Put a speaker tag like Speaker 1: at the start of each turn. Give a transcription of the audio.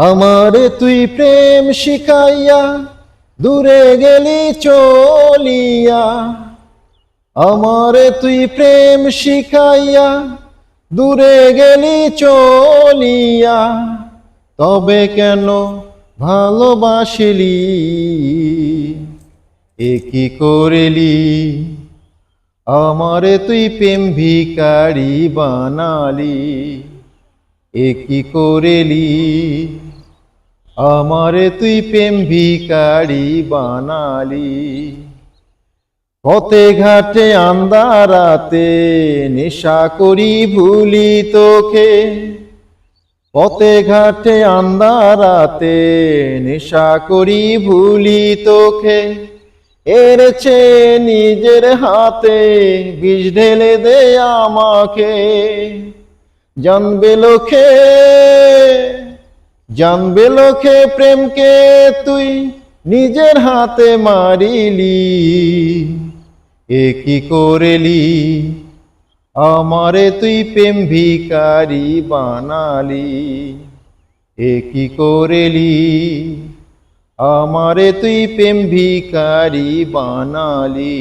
Speaker 1: আমারে তুই প্রেম শিখাইয়া দূরে গেলি চলিয়া, আমারে তুই প্রেম শিখাইয়া দূরে গেলি চলিয়া, তবে কেন ভালোবাসিলি, এ কি করিলি? আমারে তুই প্রেম ভিখারি বানালি, এ কি করিলি? আমারে তুই প্রেম ভিখারি বানালি। পথে ঘাটে আন্ধারাতে নেশা করি ভুলি তোকে, পথে ঘাটে আন্ধারাতে নেশা করি ভুলি তোকে, এর চেয়ে নিজের হাতে বিষ ঢেলে দে আমাকে। জানবে লোকে, জানবে লোকে প্রেমকে তুই নিজের হাতে মারিলি, এ কি করিলি? আমারে তুই প্রেম ভিখারি বানালি, এ কি করিলি? আমারে তুই প্রেম ভিখারি বানালি।